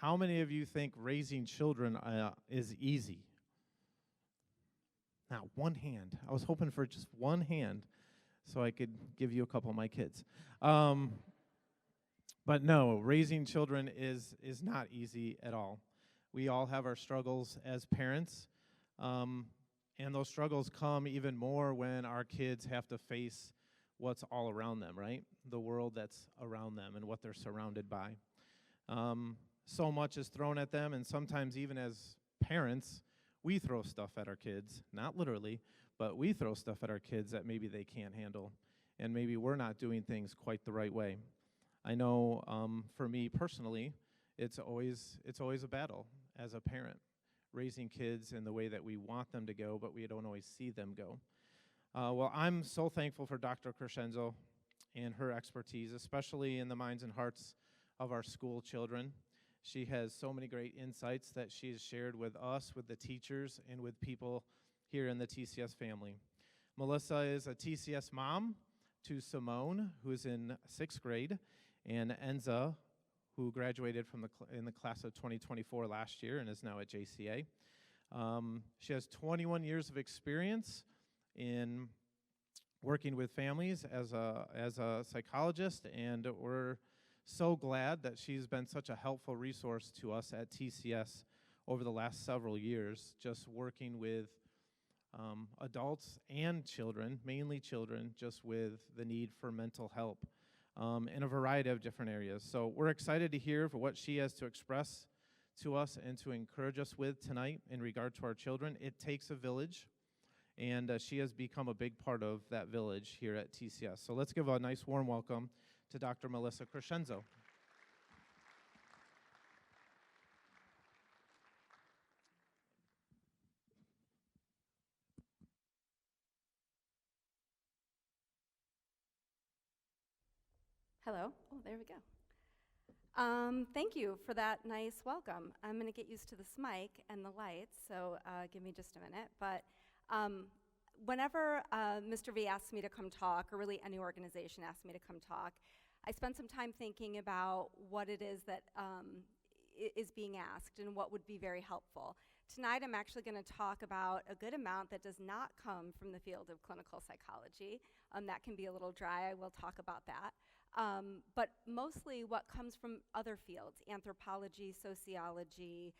how many of you think raising children is easy? Now, one hand. I was hoping for just one hand so I could give you a couple of my kids. But no, raising children is not easy at all. We all have our struggles as parents, and those struggles come even more when our kids have to face what's all around them, right? The world that's around them and what they're surrounded by. So much is thrown at them, and sometimes even as parents, we throw stuff at our kids, not literally, but we throw stuff at our kids that maybe they can't handle, and maybe we're not doing things quite the right way. I know for me personally, it's always a battle as a parent, raising kids in the way that we want them to go, but we don't always see them go. Well, I'm so thankful for Dr. Crescenzo and her expertise, especially in the minds and hearts of our school children. She has so many great insights that she has shared with us, with the teachers, and with people here in the TCS family. Melissa is a TCS mom to Simone, who's in 6th grade, and Enza, who graduated from in the class of 2024 last year and is now at JCA. She has 21 years of experience in working with families as a psychologist, and we're so glad that she's been such a helpful resource to us at TCS over the last several years, just working with adults and children, mainly children, just with the need for mental help in a variety of different areas. So we're excited to hear for what she has to express to us and to encourage us with tonight in regard to our children. It takes a village, and she has become a big part of that village here at TCS. So let's give a nice warm welcome to Dr. Melissa Crescenzo. Hello. Oh, there we go. Thank you for that nice welcome. I'm going to get used to this mic and the lights, so give me just a minute. But whenever Mr. V asks me to come talk, or really any organization asks me to come talk, I spend some time thinking about what it is that is being asked and what would be very helpful. Tonight I'm actually going to talk about a good amount that does not come from the field of clinical psychology. That can be a little dry. I will talk about that. But mostly what comes from other fields, anthropology, sociology,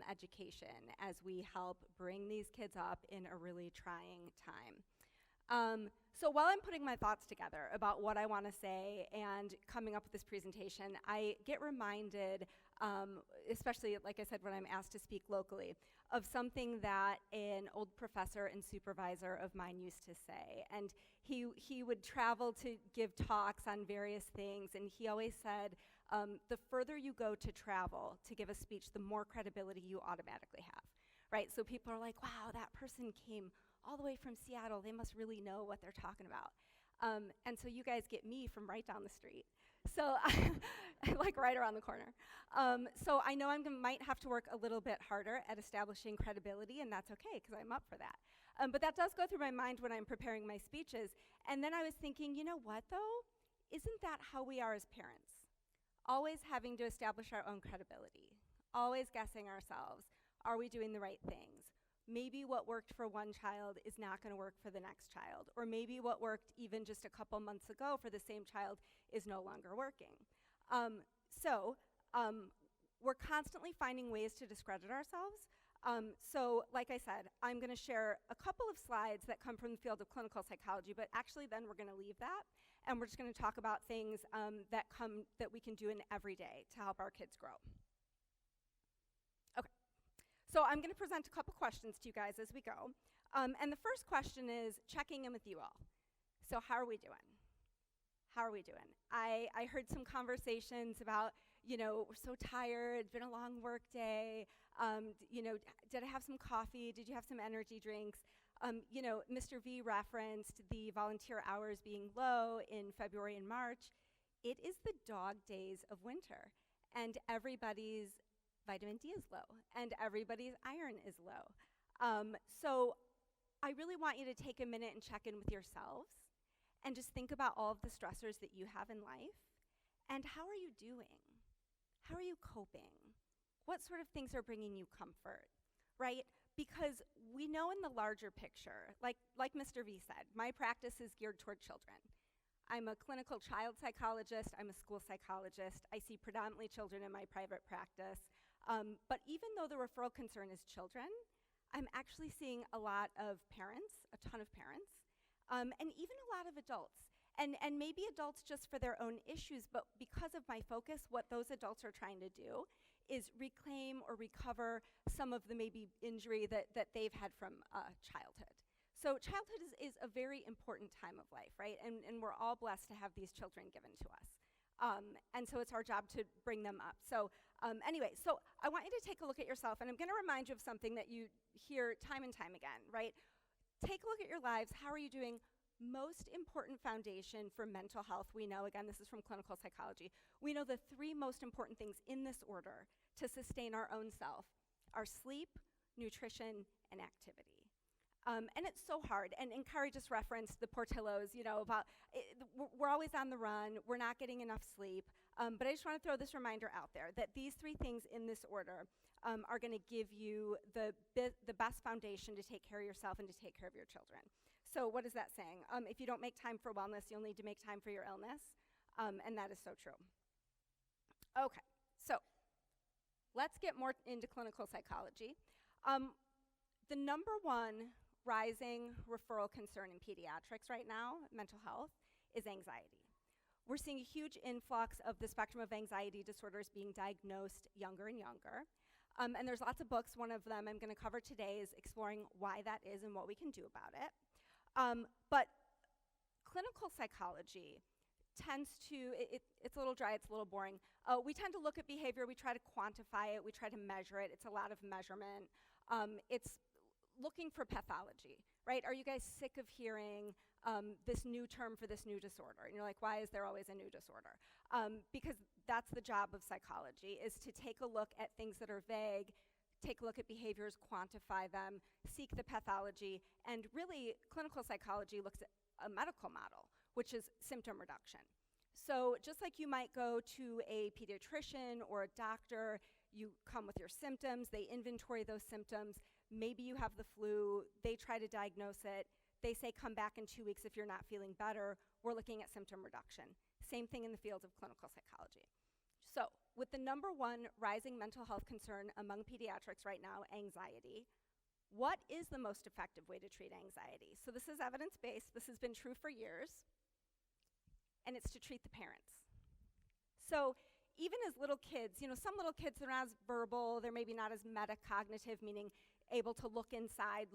education, as we help bring these kids up in a really trying time. So while I'm putting my thoughts together about what I want to say and coming up with this presentation, I get reminded, especially, like I said, when I'm asked to speak locally, of something that an old professor and supervisor of mine used to say. And he would travel to give talks on various things, and he always said, the further you go to travel to give a speech, the more credibility you automatically have, right? So people are like, wow, that person came all the way from Seattle, they must really know what they're talking about. And so you guys get me from right down the street. So, like right around the corner. So I know might have to work a little bit harder at establishing credibility, and that's okay, because I'm up for that. But that does go through my mind when I'm preparing my speeches. And then I was thinking, you know what though? Isn't that how we are as parents? Always having to establish our own credibility. Always guessing ourselves. Are we doing the right things? Maybe what worked for one child is not going to work for the next child. Or maybe what worked even just a couple months ago for the same child is no longer working. We're constantly finding ways to discredit ourselves. So like I said, I'm going to share a couple of slides that come from the field of clinical psychology, but actually then we're going to leave that, and we're just going to talk about things that we can do in every day to help our kids grow. So I'm going to present a couple questions to you guys as we go. And the first question is checking in with you all. So how are we doing? How are we doing? I heard some conversations about, we're so tired, it's been a long work day, did I have some coffee? Did you have some energy drinks? Mr. V referenced the volunteer hours being low in February and March. It is the dog days of winter, and everybody's vitamin D is low, and everybody's iron is low. So I really want you to take a minute and check in with yourselves and just think about all of the stressors that you have in life, and how are you doing? How are you coping? What sort of things are bringing you comfort, right? Because we know in the larger picture, like Mr. V said, my practice is geared toward children. I'm a clinical child psychologist, I'm a school psychologist, I see predominantly children in my private practice. But even though the referral concern is children, I'm actually seeing a lot of parents, a ton of parents, and even a lot of adults. And maybe adults just for their own issues, but because of my focus, what those adults are trying to do is reclaim or recover some of the maybe injury that they've had from childhood. So childhood is a very important time of life, right? And we're all blessed to have these children given to us. And so it's our job to bring them up. So anyway, so I want you to take a look at yourself, and I'm gonna remind you of something that you hear time and time again, right? Take a look at your lives. How are you doing? Most important foundation for mental health, we know, again, this is from clinical psychology, we know the 3 most important things in this order to sustain our own self are sleep, nutrition, and activity. And it's so hard, and Kari just referenced the Portillos, about we're always on the run, we're not getting enough sleep, but I just want to throw this reminder out there that these 3 things in this order are going to give you the best foundation to take care of yourself and to take care of your children. So what is that saying? If you don't make time for wellness, you'll need to make time for your illness, and that is so true. Okay, so let's get more into clinical psychology. The number 1 rising referral concern in pediatrics right now, mental health, is anxiety. We're seeing a huge influx of the spectrum of anxiety disorders being diagnosed younger and younger. And there's lots of books. One of them I'm going to cover today is exploring why that is and what we can do about it. But clinical psychology tends to, it's a little dry, it's a little boring. We tend to look at behavior, we try to quantify it, we try to measure it. It's a lot of measurement. It's looking for pathology, right? Are you guys sick of hearing this new term for this new disorder? And you're like, why is there always a new disorder? Because that's the job of psychology, is to take a look at things that are vague, take a look at behaviors, quantify them, seek the pathology, and really clinical psychology looks at a medical model, which is symptom reduction. So just like you might go to a pediatrician or a doctor, you come with your symptoms, they inventory those symptoms, maybe you have the flu, they try to diagnose it, they say come back in 2 weeks if you're not feeling better, we're looking at symptom reduction. Same thing in the field of clinical psychology. So, with the number 1 rising mental health concern among pediatrics right now, anxiety, what is the most effective way to treat anxiety? So this is evidence-based, this has been true for years, and it's to treat the parents. So even as little kids, some little kids are not as verbal, they're maybe not as metacognitive, meaning able to look inside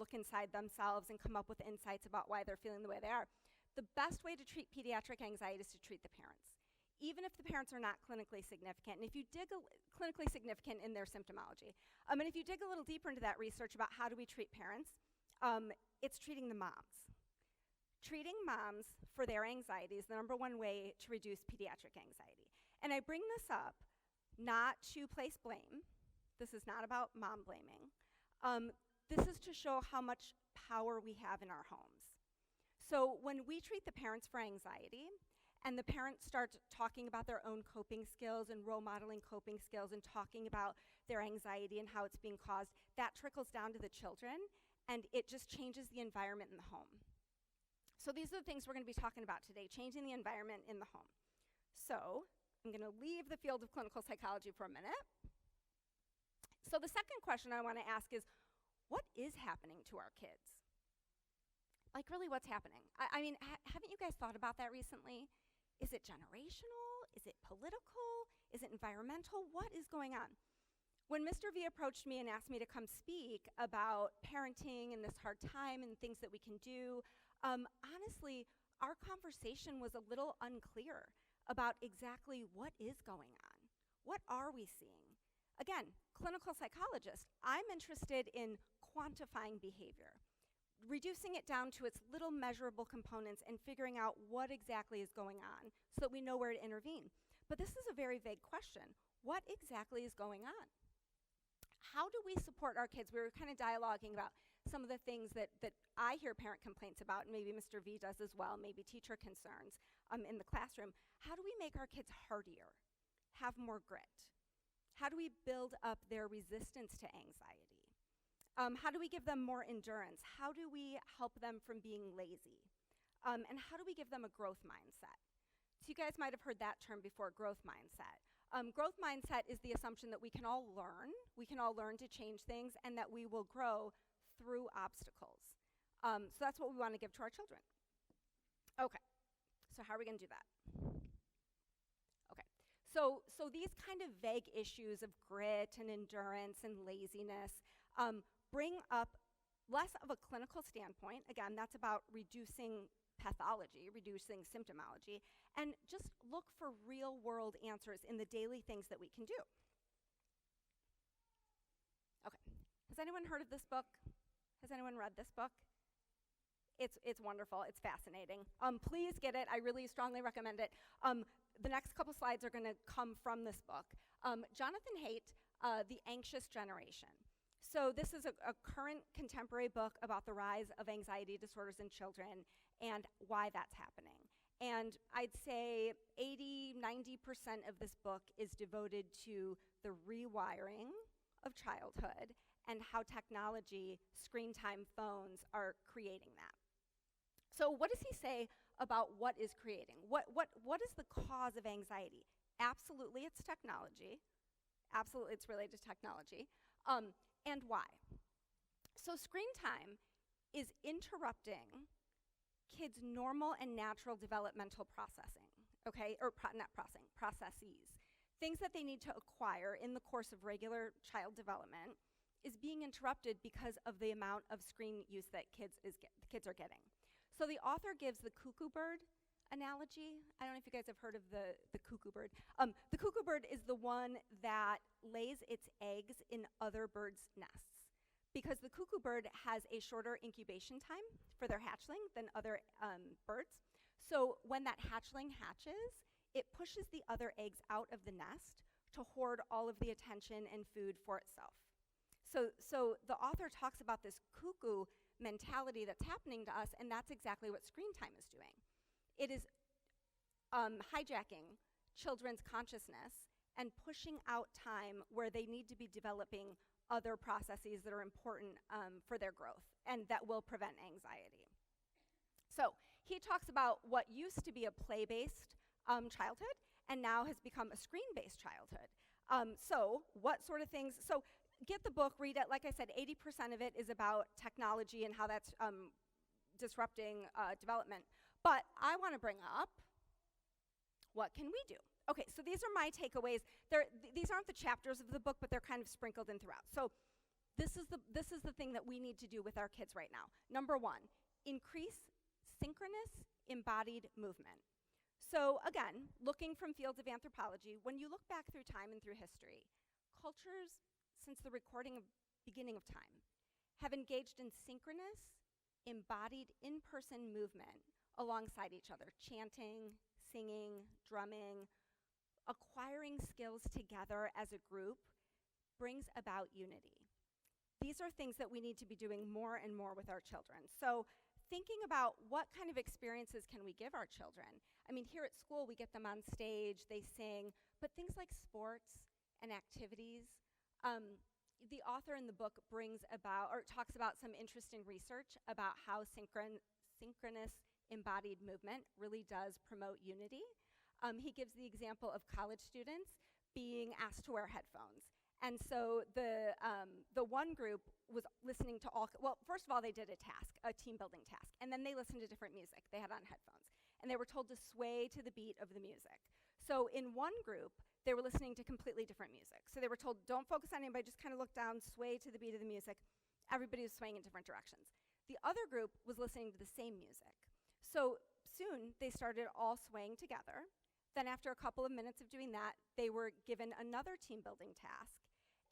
themselves and come up with insights about why they're feeling the way they are. The best way to treat pediatric anxiety is to treat the parents, even if the parents are not clinically significant. And if you dig clinically significant in their symptomology, and if you dig a little deeper into that research about how do we treat parents, it's treating the moms. Treating moms for their anxiety is the number 1 way to reduce pediatric anxiety. And I bring this up not to place blame. This is not about mom blaming. This is to show how much power we have in our homes. So when we treat the parents for anxiety, and the parents start talking about their own coping skills and role modeling coping skills and talking about their anxiety and how it's being caused, that trickles down to the children, and it just changes the environment in the home. So these are the things we're going to be talking about today, changing the environment in the home. So I'm going to leave the field of clinical psychology for a minute. So the second question I want to ask is, what is happening to our kids? Like, really, what's happening? I mean, haven't you guys thought about that recently? Is it generational? Is it political? Is it environmental? What is going on? When Mr. V approached me and asked me to come speak about parenting in this hard time and things that we can do, honestly, our conversation was a little unclear about exactly what is going on. What are we seeing? Again, clinical psychologist, I'm interested in quantifying behavior, reducing it down to its little measurable components and figuring out what exactly is going on so that we know where to intervene. But this is a very vague question. What exactly is going on? How do we support our kids? We were kind of dialoguing about some of the things that I hear parent complaints about, and maybe Mr. V does as well, maybe teacher concerns in the classroom. How do we make our kids hardier, have more grit, How do we build up their resistance to anxiety? How do we give them more endurance? How do we help them from being lazy? And how do we give them a growth mindset? So you guys might have heard that term before, growth mindset. Growth mindset is the assumption that we can all learn to change things, and that we will grow through obstacles. So that's what we want to give to our children. Okay, so how are we going to do that? Okay, so these kind of vague issues of grit and endurance and laziness bring up less of a clinical standpoint. Again, that's about reducing pathology, reducing symptomology, and just look for real-world answers in the daily things that we can do. Okay, has anyone heard of this book? Has anyone read this book? It's wonderful, it's fascinating. Please get it, I really strongly recommend it. The next couple slides are gonna come from this book. Jonathan Haidt, The Anxious Generation. So this is a current contemporary book about the rise of anxiety disorders in children and why that's happening. And I'd say 80–90% of this book is devoted to the rewiring of childhood and how technology, screen time, phones are creating that. So what does he say about what is creating? What is the cause of anxiety? Absolutely, it's technology. Absolutely, it's related to technology. And why? So screen time is interrupting kids' normal and natural developmental processing, okay? Or processes. Things that they need to acquire in the course of regular child development is being interrupted because of the amount of screen use that kids are getting. So the author gives the cuckoo bird analogy. I don't know if you guys have heard of the cuckoo bird. The cuckoo bird is the one that lays its eggs in other birds' nests, because the cuckoo bird has a shorter incubation time for their hatchling than other birds. So when that hatchling hatches, it pushes the other eggs out of the nest to hoard all of the attention and food for itself. So the author talks about this cuckoo mentality that's happening to us, and that's exactly what screen time is doing. It is hijacking children's consciousness and pushing out time where they need to be developing other processes that are important for their growth and that will prevent anxiety. So he talks about what used to be a play-based childhood and now has become a screen-based childhood. So what sort of things, so get the book, read it. Like I said, 80% of it is about technology and how that's disrupting development. But I want to bring up, what can we do? Okay, so these are my takeaways. These aren't the chapters of the book, but they're kind of sprinkled in throughout. So this is the thing that we need to do with our kids right now. Number one, increase synchronous embodied movement. So again, looking from fields of anthropology, when you look back through time and through history, cultures since the beginning of time have engaged in synchronous, embodied in-person movement alongside each other, chanting, singing, drumming. Acquiring skills together as a group brings about unity. These are things that we need to be doing more and more with our children. So thinking about what kind of experiences can we give our children. I mean, here at school, we get them on stage, they sing, but things like sports and activities. The author in the book talks about some interesting research about how synchronous embodied movement really does promote unity. He gives the example of college students being asked to wear headphones. And so the one group was listening to first of all, they did a team building task, and then they listened to different music. They had on headphones, and they were told to sway to the beat of the music. So in one group, they were listening to completely different music. So they were told, don't focus on anybody, just kind of look down, sway to the beat of the music. Everybody was swaying in different directions. The other group was listening to the same music. So soon, they started all swaying together. Then after a couple of minutes of doing that, they were given another team building task.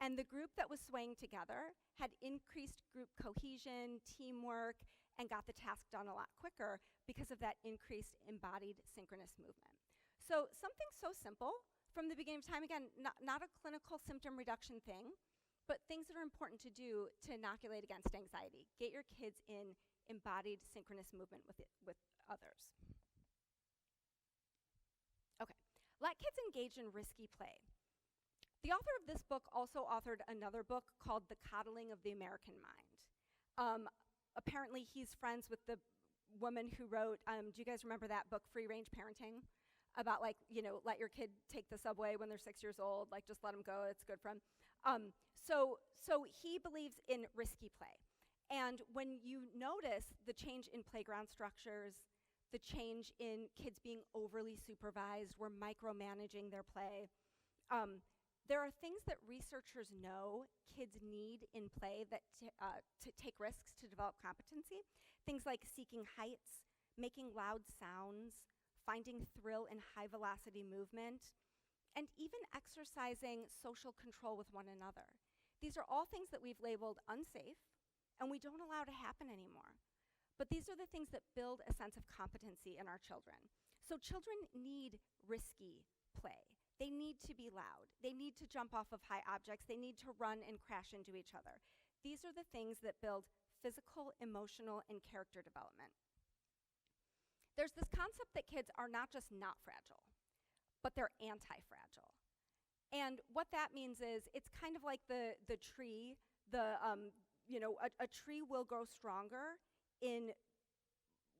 And the group that was swaying together had increased group cohesion, teamwork, and got the task done a lot quicker because of that increased embodied synchronous movement. So something so simple from the beginning of time, again, not a clinical symptom reduction thing, but things that are important to do to inoculate against anxiety. Get your kids in embodied synchronous movement with others. Okay, let kids engage in risky play. The author of this book also authored another book called The Coddling of the American Mind. Apparently he's friends with the woman who wrote, do you guys remember that book, Free Range Parenting? About like, let your kid take the subway when they're 6 years old, like just let them go, it's good for them. So he believes in risky play. And when you notice the change in playground structures, the change in kids being overly supervised, we're micromanaging their play, there are things that researchers know kids need in play that to take risks to develop competency. Things like seeking heights, making loud sounds, finding thrill in high velocity movement, and even exercising social control with one another. These are all things that we've labeled unsafe and we don't allow to happen anymore. But these are the things that build a sense of competency in our children. So children need risky play. They need to be loud. They need to jump off of high objects. They need to run and crash into each other. These are the things that build physical, emotional, and character development. There's this concept that kids are not just not fragile, but they're anti-fragile. And what that means is it's kind of like the tree. A tree will grow stronger in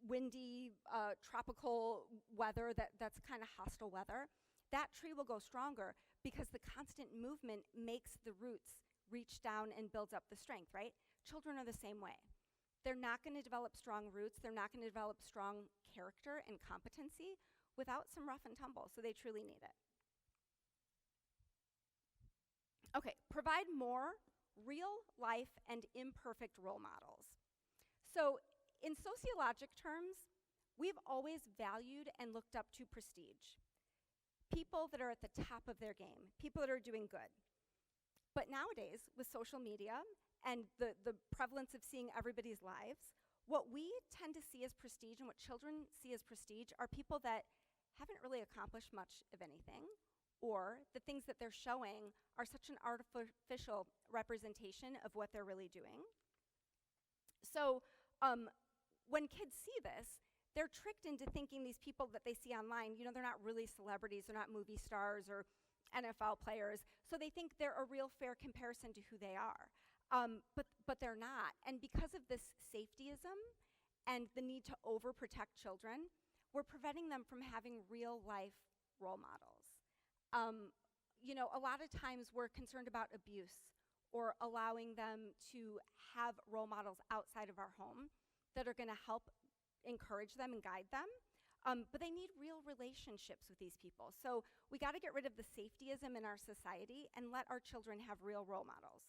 windy, tropical weather that's kind of hostile weather. That tree will go stronger because the constant movement makes the roots reach down and builds up the strength, right? Children are the same way. They're not going to develop strong roots. They're not going to develop strong character and competency without some rough and tumble, so they truly need it. Okay, provide more real life and imperfect role models. So in sociologic terms, we've always valued and looked up to prestige. People that are at the top of their game, people that are doing good. But nowadays, with social media and the prevalence of seeing everybody's lives, what we tend to see as prestige and what children see as prestige are people that haven't really accomplished much of anything, or the things that they're showing are such an artificial representation of what they're really doing. So when kids see this, they're tricked into thinking these people that they see online, they're not really celebrities, they're not movie stars or NFL players, so they think they're a real fair comparison to who they are. But they're not. And because of this safetyism and the need to overprotect children, we're preventing them from having real life role models. A lot of times we're concerned about abuse or allowing them to have role models outside of our home that are going to help encourage them and guide them. But they need real relationships with these people. So we got to get rid of the safetyism in our society and let our children have real role models.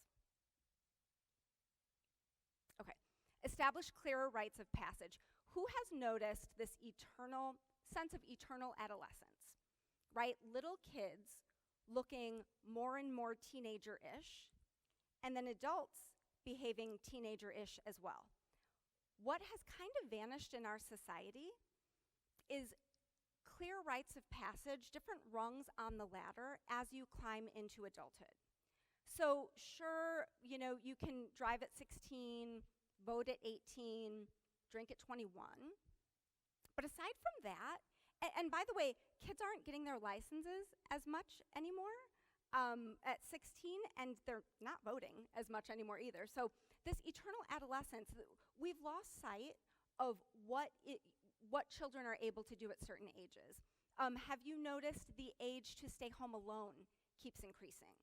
Okay, establish clearer rites of passage. Who has noticed this eternal sense of eternal adolescence, right? Little kids looking more and more teenager-ish, and then adults behaving teenager-ish as well. What has kind of vanished in our society is clear rites of passage, different rungs on the ladder as you climb into adulthood. So sure, you can drive at 16, vote at 18, drink at 21. But aside from that, and by the way, kids aren't getting their licenses as much anymore at 16, and they're not voting as much anymore either. So this eternal adolescence, we've lost sight of what children are able to do at certain ages. Have you noticed the age to stay home alone keeps increasing?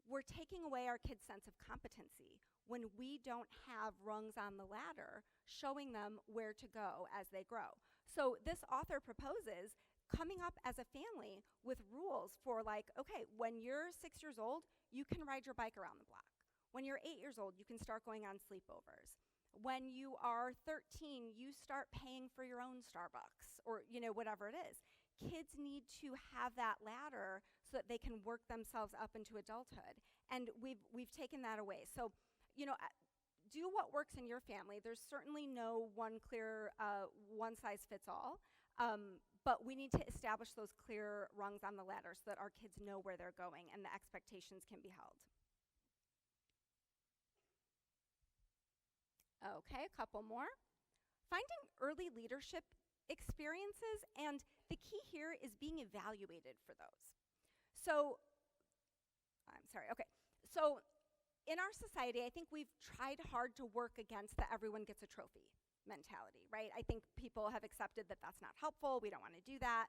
We're taking away our kids' sense of competency when we don't have rungs on the ladder showing them where to go as they grow. So this author proposes coming up as a family with rules for okay, when you're 6 years old, you can ride your bike around the block. When you're 8 years old, you can start going on sleepovers. When you are 13, you start paying for your own Starbucks or whatever it is. Kids need to have that ladder so that they can work themselves up into adulthood. And we've taken that away. So, do what works in your family. There's certainly no one clear, one-size-fits-all. But we need to establish those clear rungs on the ladder so that our kids know where they're going and the expectations can be held. Okay, a couple more. Finding early leadership experiences, and the key here is being evaluated for those. So I'm sorry, okay. So in our society, I think we've tried hard to work against the everyone gets a trophy mentality, right? I think people have accepted that that's not helpful. We don't want to do that.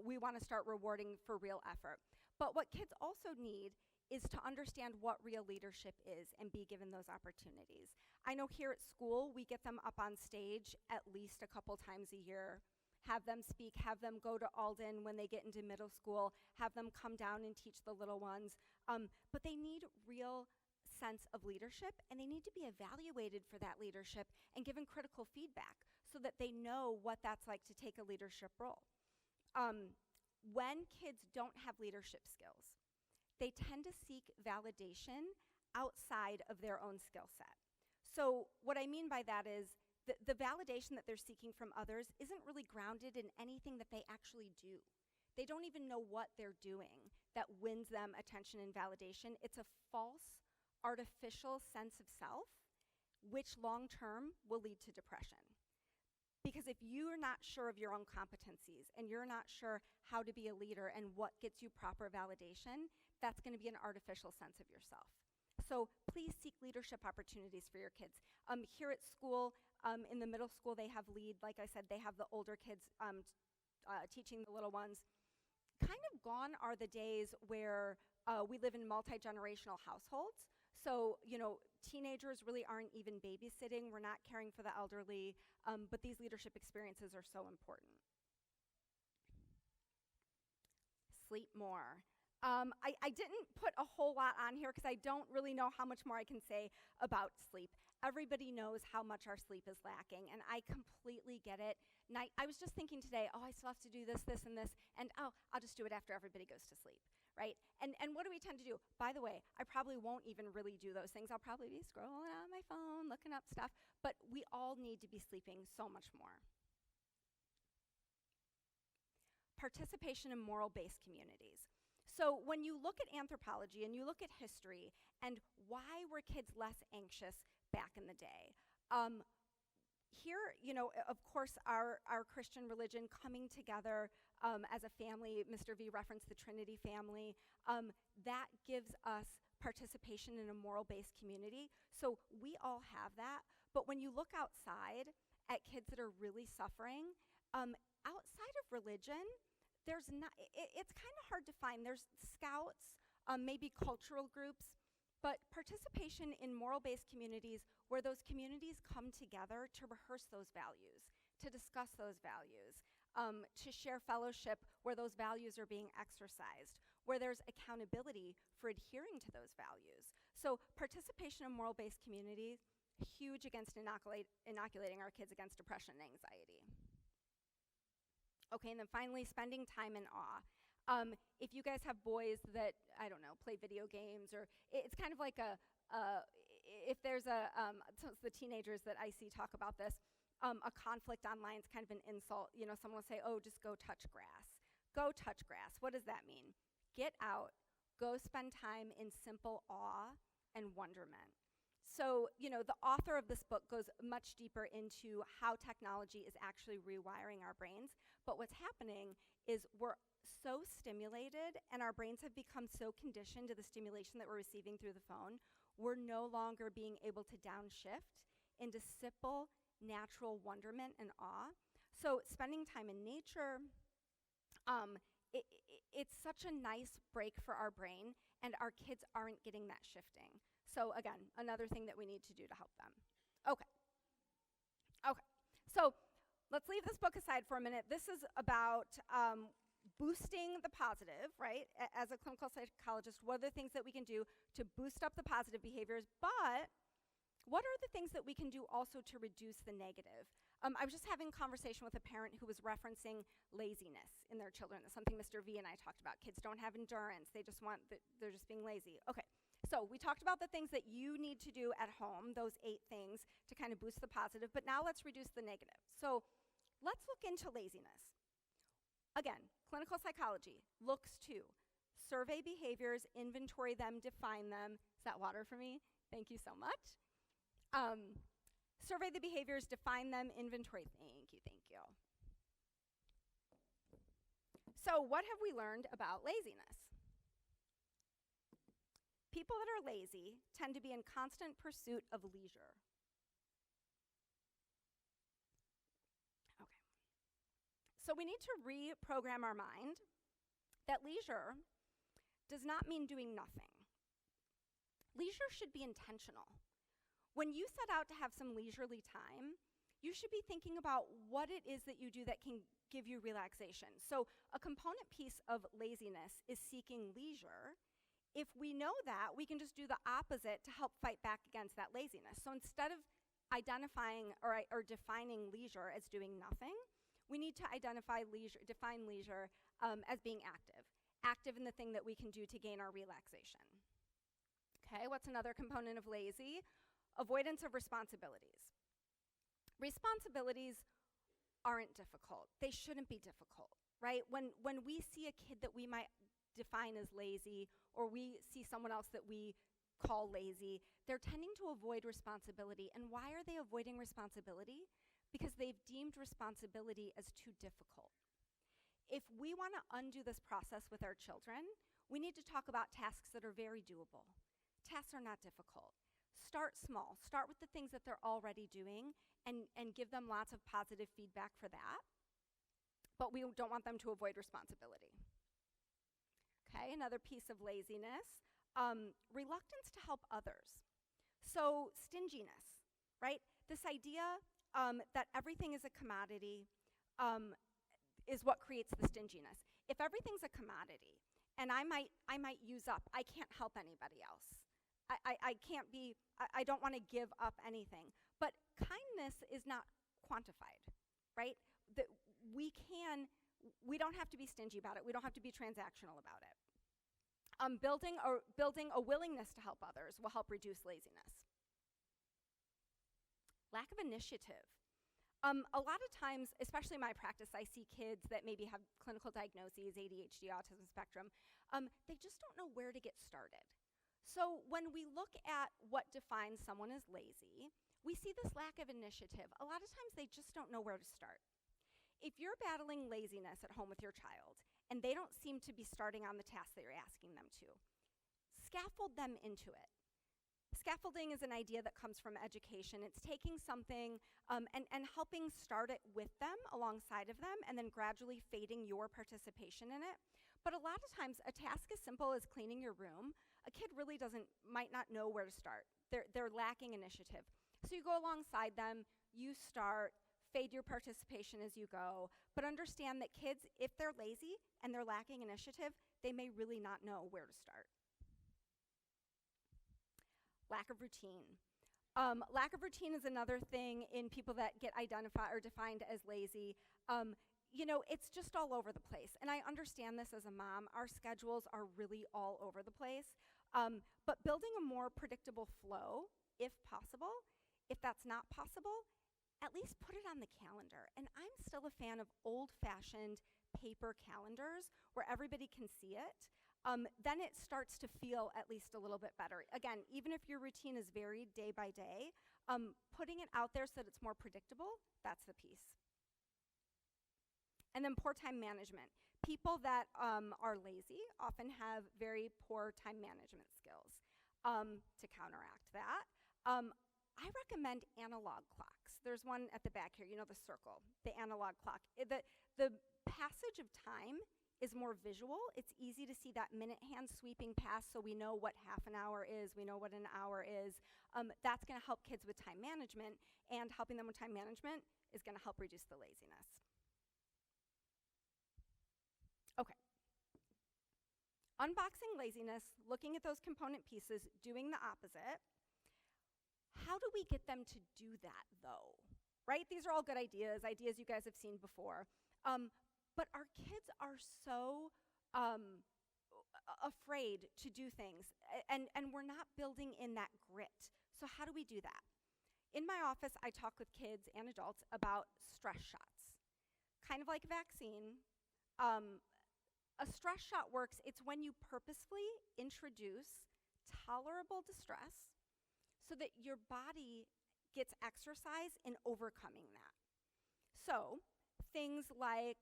We want to start rewarding for real effort. But what kids also need is to understand what real leadership is and be given those opportunities. I know here at school, we get them up on stage at least a couple times a year, have them speak, have them go to Alden when they get into middle school, have them come down and teach the little ones. But they need real sense of leadership, and they need to be evaluated for that leadership and given critical feedback so that they know what that's like to take a leadership role. When kids don't have leadership skills, they tend to seek validation outside of their own skill set. So what I mean by that is the validation that they're seeking from others isn't really grounded in anything that they actually do. They don't even know what they're doing that wins them attention and validation. It's a false, artificial sense of self, which long-term will lead to depression. Because if you're not sure of your own competencies and you're not sure how to be a leader and what gets you proper validation, that's going to be an artificial sense of yourself. So please seek leadership opportunities for your kids. Here at school, in the middle school, they have lead. Like I said, they have the older kids teaching the little ones. Kind of gone are the days where we live in multi-generational households. So, teenagers really aren't even babysitting. We're not caring for the elderly, but these leadership experiences are so important. Sleep more. I didn't put a whole lot on here because I don't really know how much more I can say about sleep. Everybody knows how much our sleep is lacking, and I completely get it. I was just thinking today, I still have to do this, this, and this, and I'll just do it after everybody goes to sleep, right? And what do we tend to do? By the way, I probably won't even really do those things. I'll probably be scrolling on my phone, looking up stuff, but we all need to be sleeping so much more. Participation in moral-based communities. So when you look at anthropology and you look at history and why were kids less anxious back in the day, here, of course, our Christian religion coming together as a family, Mr. V referenced the Trinity family, that gives us participation in a moral-based community. So we all have that, but when you look outside at kids that are really suffering, outside of religion, it's kind of hard to find. There's scouts, maybe cultural groups, but participation in moral-based communities where those communities come together to rehearse those values, to discuss those values, to share fellowship where those values are being exercised, where there's accountability for adhering to those values. So participation in moral-based communities, huge against inoculating our kids against depression and anxiety. Okay, and then finally, spending time in awe. If you guys have boys that, I don't know, play video games, or it's kind of like if there's so it's the teenagers that I see talk about this, a conflict online is kind of an insult. Someone will say, just go touch grass. Go touch grass. What does that mean? Get out, go spend time in simple awe and wonderment. So, the author of this book goes much deeper into how technology is actually rewiring our brains. But what's happening is we're so stimulated and our brains have become so conditioned to the stimulation that we're receiving through the phone, we're no longer being able to downshift into simple, natural wonderment and awe. So spending time in nature, it's such a nice break for our brain, and our kids aren't getting that shifting. So again, another thing that we need to do to help them. Okay. So let's leave this book aside for a minute. This is about boosting the positive, right? As a clinical psychologist, what are the things that we can do to boost up the positive behaviors? But what are the things that we can do also to reduce the negative? I was just having a conversation with a parent who was referencing laziness in their children. That's something Mr. V and I talked about. Kids don't have endurance. They're just being lazy. Okay. So we talked about the things that you need to do at home, those 8 things to kind of boost the positive, but now let's reduce the negative. So let's look into laziness. Again, clinical psychology looks to survey behaviors, inventory them, define them. Is that water for me? Thank you so much. Survey the behaviors, define them, inventory. Thank you. So what have we learned about laziness? People that are lazy tend to be in constant pursuit of leisure. Okay. So we need to reprogram our mind that leisure does not mean doing nothing. Leisure should be intentional. When you set out to have some leisurely time, you should be thinking about what it is that you do that can give you relaxation. So a component piece of laziness is seeking leisure. If we know that, we can just do the opposite to help fight back against that laziness. So instead of identifying or defining leisure as doing nothing, we need to define leisure as being active in the thing that we can do to gain our relaxation. Okay, what's another component of lazy? Avoidance of responsibilities. Responsibilities aren't difficult. They shouldn't be difficult, right? When we see a kid that we might define as lazy, or we see someone else that we call lazy, they're tending to avoid responsibility. And why are they avoiding responsibility? Because they've deemed responsibility as too difficult. If we want to undo this process with our children, we need to talk about tasks that are very doable. Tasks are not difficult. Start small. Start with the things that they're already doing and give them lots of positive feedback for that. But we don't want them to avoid responsibility. Okay, another piece of laziness, reluctance to help others. So stinginess, right? This idea that everything is a commodity is what creates the stinginess. If everything's a commodity and I might use up, I can't help anybody else. I don't want to give up anything. But kindness is not quantified, right? We don't have to be stingy about it. We don't have to be transactional about it. Building a willingness to help others will help reduce laziness. Lack of initiative. A lot of times, especially in my practice, I see kids that maybe have clinical diagnoses, ADHD, autism spectrum. They just don't know where to get started. So when we look at what defines someone as lazy, we see this lack of initiative. A lot of times they just don't know where to start. If you're battling laziness at home with your child and they don't seem to be starting on the task that you're asking them to, scaffold them into it. Scaffolding is an idea that comes from education. It's taking something and helping start it with them, alongside of them, and then gradually fading your participation in it. But a lot of times, a task as simple as cleaning your room, a kid really might not know where to start. They're lacking initiative. So you go alongside them, you start, fade your participation as you go, but understand that kids, if they're lazy and they're lacking initiative, they may really not know where to start. Lack of routine. Lack of routine is another thing in people that get identified or defined as lazy. It's just all over the place. And I understand this as a mom. Our schedules are really all over the place. But building a more predictable flow, if possible, if that's not possible, at least put it on the calendar. And I'm still a fan of old-fashioned paper calendars where everybody can see it. Then it starts to feel at least a little bit better. Again, even if your routine is varied day by day, putting it out there so that it's more predictable, that's the piece. And then poor time management. People that are lazy often have very poor time management skills. To counteract that, I recommend analog clocks. There's one at the back here, the circle, the analog clock. The passage of time is more visual. It's easy to see that minute hand sweeping past so we know what half an hour is, we know what an hour is. That's going to help kids with time management, and helping them with time management is going to help reduce the laziness. Okay. Unboxing laziness, looking at those component pieces, doing the opposite. How do we get them to do that, though? Right? These are all good ideas you guys have seen before. But our kids are so afraid to do things, and we're not building in that grit. So how do we do that? In my office, I talk with kids and adults about stress shots. Kind of like a vaccine. A stress shot works. It's when you purposefully introduce tolerable distress so that your body gets exercise in overcoming that. So things like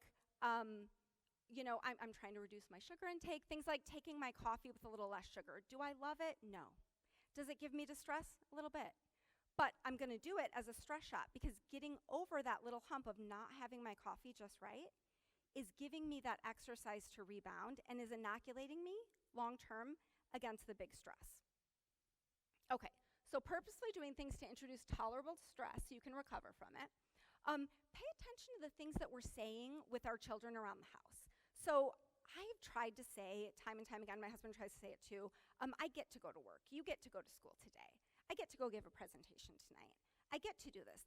I'm trying to reduce my sugar intake, things like taking my coffee with a little less sugar. Do I love it? No. Does it give me distress? A little bit. But I'm going to do it as a stress shot because getting over that little hump of not having my coffee just right is giving me that exercise to rebound and is inoculating me long term against the big stress. Okay, so purposely doing things to introduce tolerable stress so you can recover from it. Pay attention to the things that we're saying with our children around the house. So I've tried to say time and time again, my husband tries to say it too, I get to go to work, you get to go to school today. I get to go give a presentation tonight. I get to do this.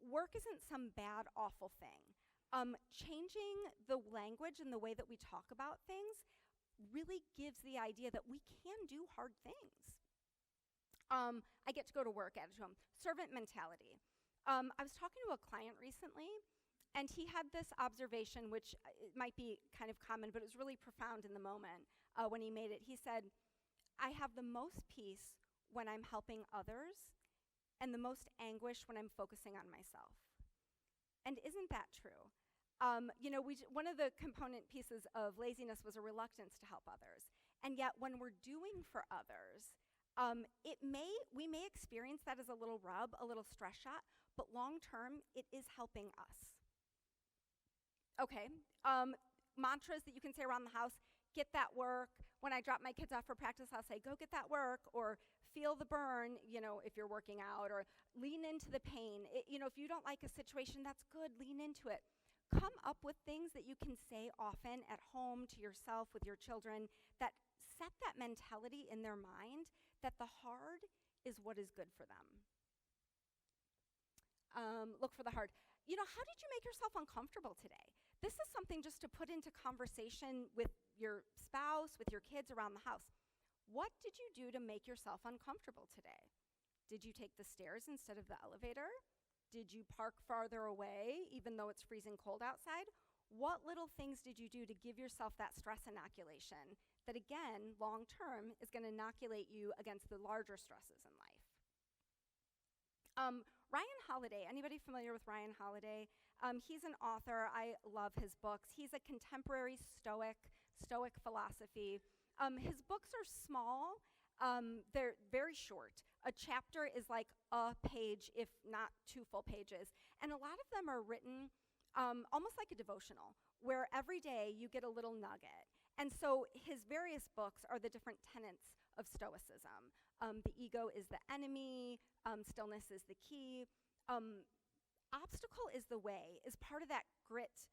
Work isn't some bad, awful thing. Changing the language and the way that we talk about things really gives the idea that we can do hard things. I get to go to work, at home. Servant mentality. I was talking to a client recently, and he had this observation, which it might be kind of common, but it was really profound in the moment when he made it. He said, I have the most peace when I'm helping others, and the most anguish when I'm focusing on myself. And isn't that true? One of the component pieces of laziness was a reluctance to help others. And yet when we're doing for others, we may experience that as a little rub, a little stress shot, but long term, it is helping us. Okay, mantras that you can say around the house: get that work. When I drop my kids off for practice, I'll say, go get that work, or feel the burn, if you're working out, or lean into the pain. If you don't like a situation, that's good, lean into it. Come up with things that you can say often at home to yourself, with your children, that set that mentality in their mind that the hard is what is good for them. Look for the hard. How did you make yourself uncomfortable today? This is something just to put into conversation with your spouse, with your kids around the house. What did you do to make yourself uncomfortable today? Did you take the stairs instead of the elevator? Did you park farther away even though it's freezing cold outside? What little things did you do to give yourself that stress inoculation that, again, long term is going to inoculate you against the larger stresses in life? Ryan Holiday, anybody familiar with Ryan Holiday? He's an author. I love his books. He's a contemporary Stoic philosophy. His books are small. They're very short. A chapter is like a page, if not 2 full pages. And a lot of them are written almost like a devotional, where every day you get a little nugget. And so his various books are the different tenets of Stoicism. The ego is the enemy, stillness is the key. Obstacle is the way, is part of that grit,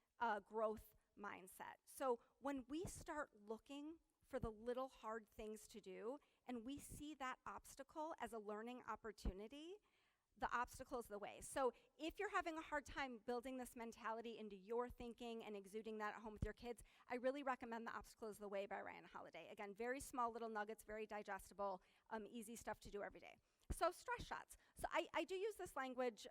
growth mindset. So when we start looking for the little hard things to do, and we see that obstacle as a learning opportunity, the obstacle is the way. So if you're having a hard time building this mentality into your thinking and exuding that at home with your kids, I really recommend The Obstacle is the Way by Ryan Holiday. Again, very small little nuggets, very digestible, easy stuff to do every day. So stress shots. So I do use this language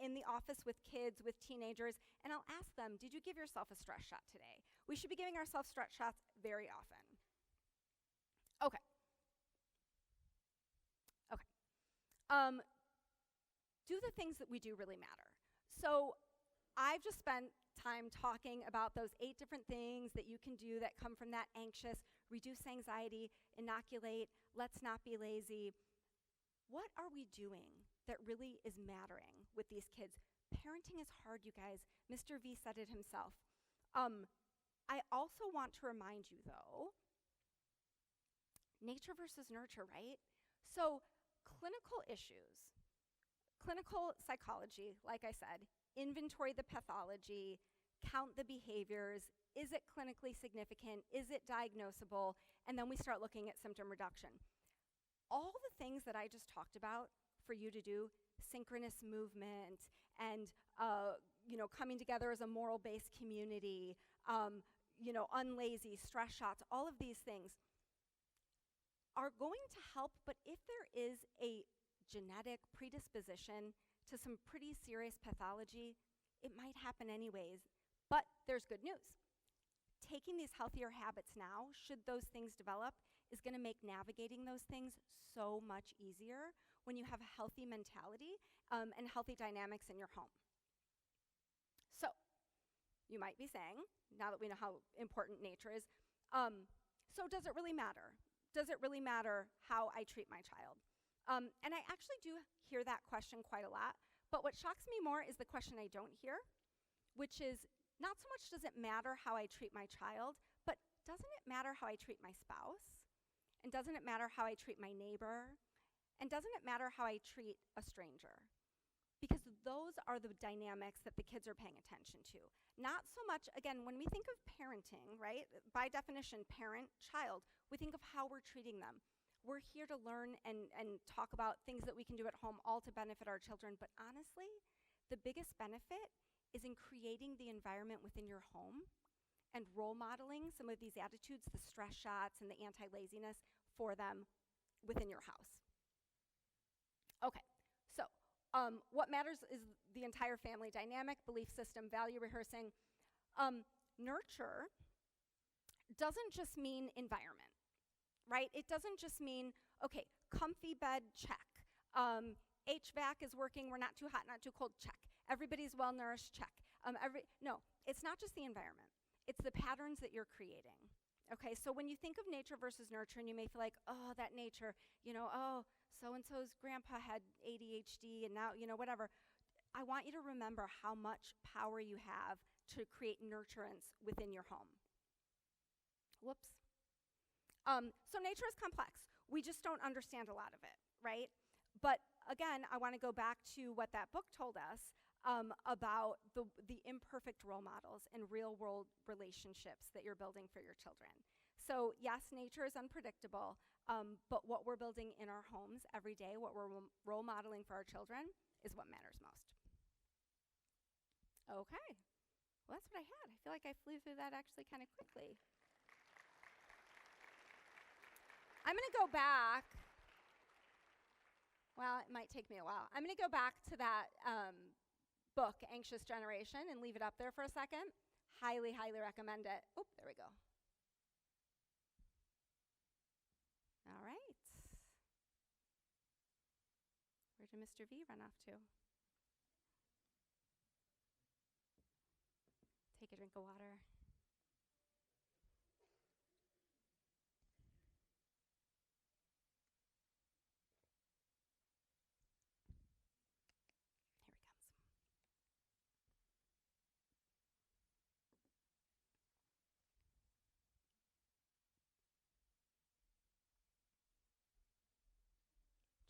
in the office with kids, with teenagers, and I'll ask them, did you give yourself a stress shot today? We should be giving ourselves stress shots very often. Okay. Do the things that we do really matter. So I've just spent time talking about those 8 different things that you can do that come from that anxious, reduce anxiety, inoculate, let's not be lazy. What are we doing that really is mattering with these kids? Parenting is hard, you guys. Mr. V said it himself. I also want to remind you, though, nature versus nurture, right? So clinical issues, clinical psychology, like I said, inventory the pathology, count the behaviors, is it clinically significant, is it diagnosable, and then we start looking at symptom reduction. All the things that I just talked about for you to do, synchronous movement, and coming together as a moral-based community, unlazy, stress shots, all of these things are going to help, but if there is a genetic predisposition to some pretty serious pathology, it might happen anyways. But there's good news. Taking these healthier habits now, should those things develop, is going to make navigating those things so much easier when you have a healthy mentality and healthy dynamics in your home. So, you might be saying, now that we know how important nature is. So does it really matter? Does it really matter how I treat my child? And I actually do hear that question quite a lot, but what shocks me more is the question I don't hear, which is not so much does it matter how I treat my child, but doesn't it matter how I treat my spouse? And doesn't it matter how I treat my neighbor? And doesn't it matter how I treat a stranger? Because those are the dynamics that the kids are paying attention to. Not so much, again, when we think of parenting, right, by definition, parent, child, we think of how we're treating them. We're here to learn and talk about things that we can do at home, all to benefit our children. But honestly, the biggest benefit is in creating the environment within your home and role modeling some of these attitudes, the stress shots and the anti-laziness for them within your house. Okay, so what matters is the entire family dynamic, belief system, value rehearsing. Nurture doesn't just mean environment, right? It doesn't just mean, okay, comfy bed, check. HVAC is working, we're not too hot, not too cold, check. Everybody's well-nourished, check. No, it's not just the environment. It's the patterns that you're creating. Okay, so when you think of nature versus nurture, and you may feel like, oh, that nature, oh, so-and-so's grandpa had ADHD, and now, whatever. I want you to remember how much power you have to create nurturance within your home. Whoops. So nature is complex. We just don't understand a lot of it, right? But again, I want to go back to what that book told us about the imperfect role models and real-world relationships that you're building for your children. So yes, nature is unpredictable, but what we're building in our homes every day, what we're role modeling for our children, is what matters most. Okay, well, that's what I had. I feel like I flew through that actually kind of quickly. I'm going to go back. Well, it might take me a while. I'm going to go back to that book, Anxious Generation, and leave it up there for a second. Highly, highly recommend it. Oh, there we go. All right. Where did Mr. V run off to? Take a drink of water. Here he comes.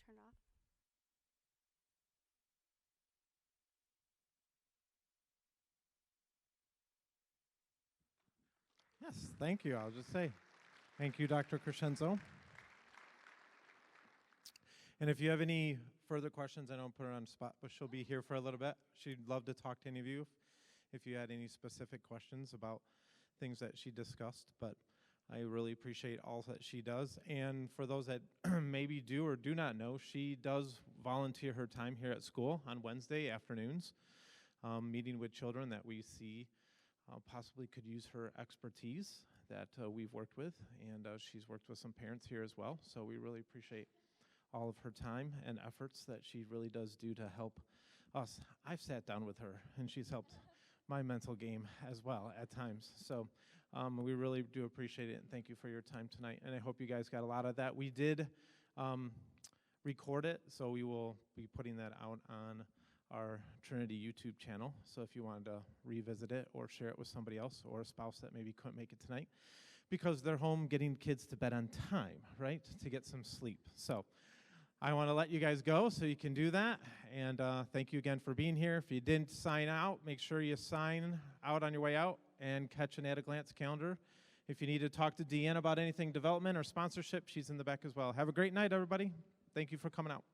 Turn off. Yes, thank you. I'll just say thank you, Dr. Crescenzo. And if you have any further questions, I don't put her on the spot, but she'll be here for a little bit. She'd love to talk to any of you if you had any specific questions about things that she discussed. But I really appreciate all that she does. And for those that maybe do or do not know, she does volunteer her time here at school on Wednesday afternoons, meeting with children that we see possibly could use her expertise that we've worked with. And she's worked with some parents here as well. So we really appreciate all of her time and efforts that she really does do to help us. I've sat down with her, and she's helped my mental game as well at times. So we really do appreciate it, and thank you for your time tonight. And I hope you guys got a lot of that. We did record it, so we will be putting that out on our Trinity YouTube channel. So if you wanted to revisit it or share it with somebody else or a spouse that maybe couldn't make it tonight, because they're home getting kids to bed on time, right, to get some sleep. So I want to let you guys go so you can do that. And thank you again for being here. If you didn't sign out, make sure you sign out on your way out and catch an at-a-glance calendar. If you need to talk to Deanne about anything development or sponsorship, she's in the back as well. Have a great night, everybody. Thank you for coming out.